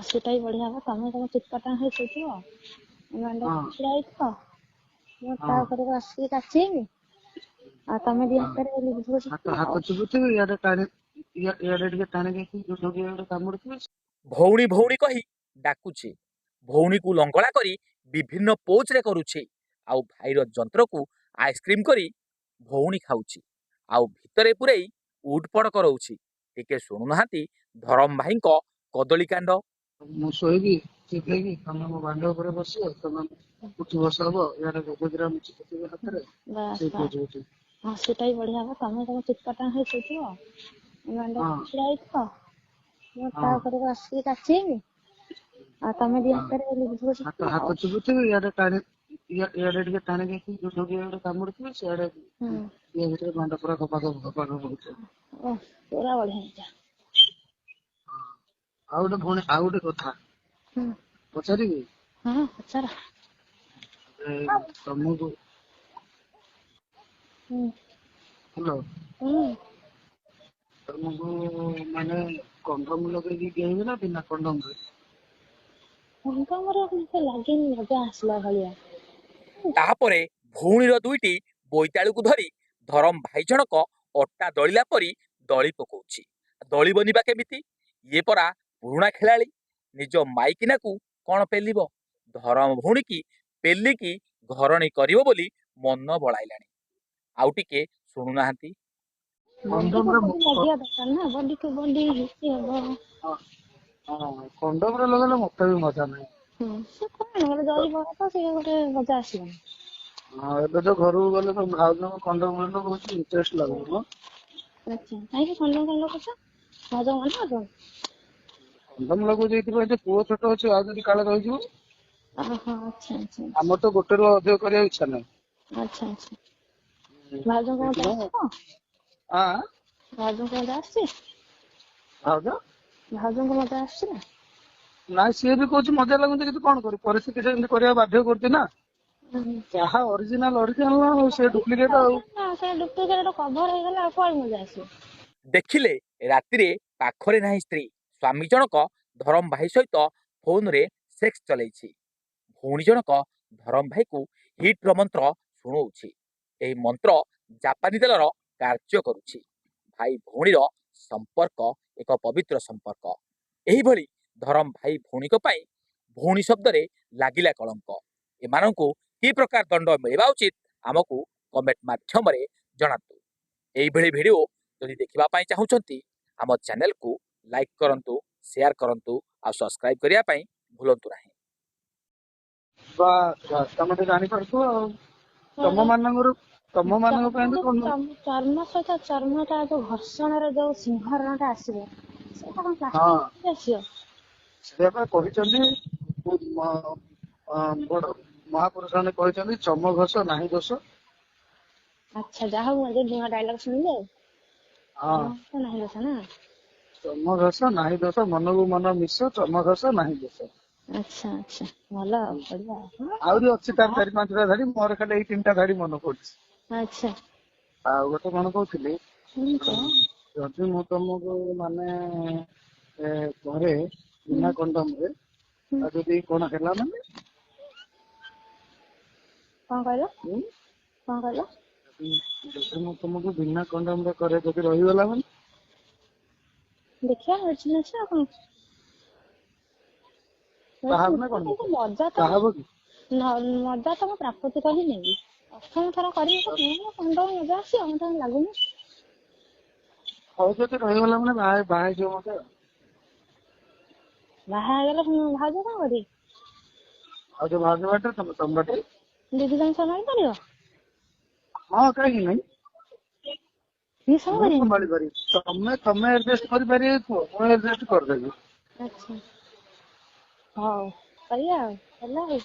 ସେଟା ବି ବଢିଆ ହବ। ତମେ ତମ ଚିତ୍ପଟା ହେଇ ଶୋଇଥିବ, ହଁ ଛିଡା ହେଇଥିବ, ମୁଁ ତା ହଁ ଉପରେ ଆସିକି କାଚିବି, ଆଉ ତମେ ଦି ହାତରେ ଲିଭୁଥିବ ହାତ ଚିପିକି ଆଉ। ହାତ ଚୁବୁଥିବି, ଇଆଡେ ଟାଣି ଇଆଡେ ଟିକେ ଟାଣି ଦେଇକି ଯୋଉଠି ଗୋଟେ କାମୁଡୁଥିବି। ଭଉଣୀ ଭଉଣୀ କହି ଡାକୁଛି। ଭଉଣୀକୁ ଲଙ୍ଗଳା କରି ବିଭିନ୍ନ ପୋଜରେ କରୁଛି। ଆଉ ଭାଇର ଯନ୍ତ୍ରକୁ ଆଇସ୍କ୍ରିମ କରି ଭଉଣୀ ଖାଉଛି। ଆଉ ଭିତରେ ପୁରେଇ ଉଠପଡ଼ କରଉଛି। ଟିକେ ଶୁଣୁନାହାନ୍ତି ଧରମ ଭାଇଙ୍କ କଦଳୀ କାଣ୍ଡ। ମୁଁ ଶୋଇବି ଚିପେଇକି, ତମେ ମୋ ବାଣ୍ଡ ଉପରେ ବସିବ, ତମେ ଉଠି ବସ ହବ, ଇଆଡେ ଗୋଦରା ମୁଁ ଚିପୁଥିବି ହାତରେ, ବାସ୍ ସେଇ ପୋଜ ବାସ୍। ଉଠିବି। ସେଟା ବି ବଢିଆ ହବ। ତମେ ତମ ଚିତ୍ପଟା ହେଇ ଶୋଇଥିବ, ହଁ ଛିଡା ହେଇଥିବ, ମୁଁ ତା ହଁ ଉପରେ ଆସିକି କାଚିବି, ଆଉ ତମେ ଦି ହଁ ହାତରେ ଲିଭୁଥିବ ଚିପିକି ହାତ ଆଉ। ଚୁବୁଥିବି, ଇଆଡେ ଟିକେ ଟାଣି ଦେଇକି ଯୋଉଠି ଗୋଟେ କାମୁଡୁଥିବି, ସିଆଡେ ଇଏ ଭିତରେ ବାଣ୍ଡ ପୁରା କପା କରୁଥିବ। ପୁରା ବଢିଆ ହେଇଯିବ। ଆଉ ଗୋଟେ ଭଉଣୀ, ଆଉ ଗୋଟେ କଥା ପଚାରିବି? ହଁ ପଚାର। ତମକୁ ହ୍ୟାଲୋ, ତମକୁ ମାନେ କଣ୍ଡମ ଲଗେଇକି ଡେଇଁବି ନା ବିନା କଣ୍ଡମରେ? ମୋର ମତେ ଲାଗେନି ମଜା ଆସିଲା ଭଳିଆ। ତାପରେ ଭଉଣୀର ଦୁଇଟି ବୋଇତାଳୁକୁ ଧରି ଧରମ ଭାଇ ଜଣକ ଅଟା ଦଳିଲା ପରି ଦଳି ପକଉଛି। ଦଳିବନି ବା କେମିତି? ଇଏ ପରା ପୁରୁଣା ଖେଳାଳି। ନିଜ ମାଇକିନାକୁ କଣ ପେଲିବ? ଧରମ ଭଉଣୀକି ପେଲିକି ଘରଣୀ କରିବ ବୋଲି ମନ ବଳାଇଲାଣି। ଆଉ ଟିକେ ଶୁଣୁନାହାନ୍ତି। ବଡିକୁ କଣ୍ଡମରେ ବଡି ଲାଗିବା ଦରକାର ନା, ବଡିକୁ ବଡି ମିଶି ହବ। ହଁ କଣ୍ଡମରେ ଲଗେଇଲେ ମତେ ବି ମଜା ନାହିଁ। ସେ କଣ ଗୋଟେ ଜରି ତ ସେ ଗୋଟେ ମଜା ଆସିବନି। ହଁ ଏବେ ତ ଘରକୁ ଗଲେ ତ ଭାଉଜଙ୍କ କଣ୍ଡମ ବହୁତ ଇଣ୍ଟରେଷ୍ଟ ଲାଗୁଛି। ଆଚ୍ଛା, କାହିଁକି କଣ୍ଡମ କାଇଁ ଲଗଉଛ? ଭାଉଜ ମନା କରୁଛନ୍ତି? କଣ୍ଡମ ଲଗଉଛି ଏଇଥିପାଇଁ ଯେ ପୁଅ ଛୋଟ ଅଛି, ଆଉ ଯଦି କାଳେ ରହିଯିବ। ଆଚ୍ଛା ଆଚ୍ଛା ଆମର ତ ଗୋଟେରୁ ଅଧିକ କରିବାକୁ ଇଚ୍ଛା ନାହିଁ। ଆଚ୍ଛା ଆଚ୍ଛା। ଭାଉଜଙ୍କ ମଜା ସେଇଥିପାଇଁ ଆସିଛି ତ? ଭାଉଜଙ୍କ ମଜା ଆସିଛି? ଭାଉଜ ଭାଉଜଙ୍କ ମଜା ଆସିଛି ନା? ନାଇଁ, ସିଏ ବି କହୁଛି ମଜା ଲାଗୁଛି, କିନ୍ତୁ କଣ କରିବି, ପରିସ୍ଥିତି ସେମିତି କରିବା ବାଧ୍ୟ କରୁଛି ନା। ଯାହା ଅରିଜିନାଲ ନା ଆଉ, ସେ ଡୁପ୍ଲିକେଟ ଆଉ। ସେ ଡୁପ୍ଲିକେଟ କଭର ହେଇଗଲେ ଆଉ କୁଆଡେ ମଜା ଆସିବ। ଦେଖିଲେ ରାତିରେ ପାଖରେ ନାହିଁ ସ୍ତ୍ରୀ, ସ୍ୱାମୀ ଜଣକ ଧରମ ଭାଇ ସହିତ ଫୋନରେ ସେକ୍ସ ଚଲେଇଛି। ଭଉଣୀ ଜଣକ ଧରମ ଭାଇକୁ ହିଟର ମନ୍ତ୍ର ଶୁଣଉଛି। ଏହି ମନ୍ତ୍ର ଜାପାନୀ ତେଲର କାର୍ଯ୍ୟ କରୁଛି। ଭାଇ ଭଉଣୀର ସମ୍ପର୍କ ଏକ ପବିତ୍ର ସମ୍ପର୍କ। ଏହିଭଳି ଧରମ ଭାଇ ଭଉଣୀଙ୍କ ପାଇଁ ଭଉଣୀ ଶବ୍ଦରେ ଲାଗିଲା କଳଙ୍କ। ଏମାନଙ୍କୁ କି ପ୍ରକାର ଦଣ୍ଡ ମିଳିବା ଉଚିତ ଆମକୁ କମେଣ୍ଟ ମାଧ୍ୟମରେ ଜଣାନ୍ତୁ। ଏଇଭଳି ଭିଡିଓ ଯଦି ଦେଖିବା ପାଇଁ ଚାହୁଁଛନ୍ତି ଆମ ଚ୍ୟାନେଲକୁ ଲାଇକ୍ କରନ୍ତୁ, ସେୟାର କରନ୍ତୁ, ଆଉ ସବସ୍କ୍ରାଇବ କରିବା ପାଇଁ ଭୁଲନ୍ତୁ ନାହିଁ। ତମେ ତ ଜାଣିପାରୁଥିବ ଆଉ। ତମ ମାନଙ୍କ ପାଇଁ ବି ଚର୍ମ ସହିତ ଚର୍ମଟା ଯୋଉ ଘର୍ଷଣର ଯୋଉ ସିଂହରଣଟା ଆସିବ, ସେଟା କଣ ହଁ ପ୍ଲାଷ୍ଟିକ ଆସିବ? ସେଟା କହିଛନ୍ତି ବଡ ମହାପୁରୁଷ ମାନେ କହିଛନ୍ତି, ଚମ ଘଷ ନାହିଁ ଦୋଷ। ଆଚ୍ଛା, ଯାହା ହଉ ମୁଁ ଆଜି ନୂଆ ଡାଇଲଗ ଶୁଣିଲି ଆଉ। ହଁ, ଚର୍ମ ଘଷ ନାହିଁ ଦୋଷ ନା? ଚମ ଘଷ ନାହିଁ ଦୋଷ, ମନକୁ ମନ ମିଶ, ଚମ ଘଷ ନାହିଁ ଦୋଷ। ଆଚ୍ଛା ଆଚ୍ଛା, ଭଲ ଆଉ, ବଢିଆ। ଆହୁରି ଅଛି ତାର 4-5ଟା ଧାଡି, ମୋର ଖାଲି ଏଇ 3ଟା ଧାଡି ମନେ ପଡୁଛି। ଆଚ୍ଛା। ଆଉ ଗୋଟେ କଣ କହୁଥିଲି, କଣ ଯଦି ମୁଁ ତମକୁ ମାନେ ଘରେ ବିନା କଣ୍ଡମରେ, ଆଉ ଯଦି କଣ ହେଲା ମାନେ? କଣ କହିଲ? କଣ କହିଲ? ଯଦି ମୁଁ ତମକୁ ବିନା କଣ୍ଡମରେ କରେ, ଯଦି ରହିଗଲା ମାନେ? ଦେଖିବା ମେଡିସିନ ଅଛି ଆଉ କଣ। ବାହାହବ ନା କଣ? ମଜା ତ ବାହାହବ କି? ମୁଁ ପ୍ରାକୃତିକ ହିଁ ନେବି। ପ୍ରଥମ ଥର କରିବି ତ କଣ୍ଡମ ମଜା ଆସିବ, ମତେ କାଇଁ ଲାଗୁନି। ହଉ ଯଦି ରହିଗଲା ମାନେ ବାହା ହେଇଯିବ ମତେ ଆଉ। ବାହା ହେଇଗଲେ ଭାଉଜ କଣ କରିବେ? ଆଉ ଯୋଉ ଭାଉଜ ବାଟେ, ତମ ବାଟେ। ଦିଦି କାଇଁ ସମ୍ଭାଳି ପାରିବ? ହଁ, କାହିଁକି ନାହିଁ। ସିଏ ମୁଁ ସମ୍ଭାଳିବ? ସମ୍ଭାଳି ପାରିବି। ତମେ ଆଡଜଷ୍ଟ କରିପାରିବ କୁହ, ମୁଁ ଆଡଜଷ୍ଟ କରିଦେବି। ଆଚ୍ଛା, ହଉ କରିବା ଆଉ, ହେଲା ଆଉ।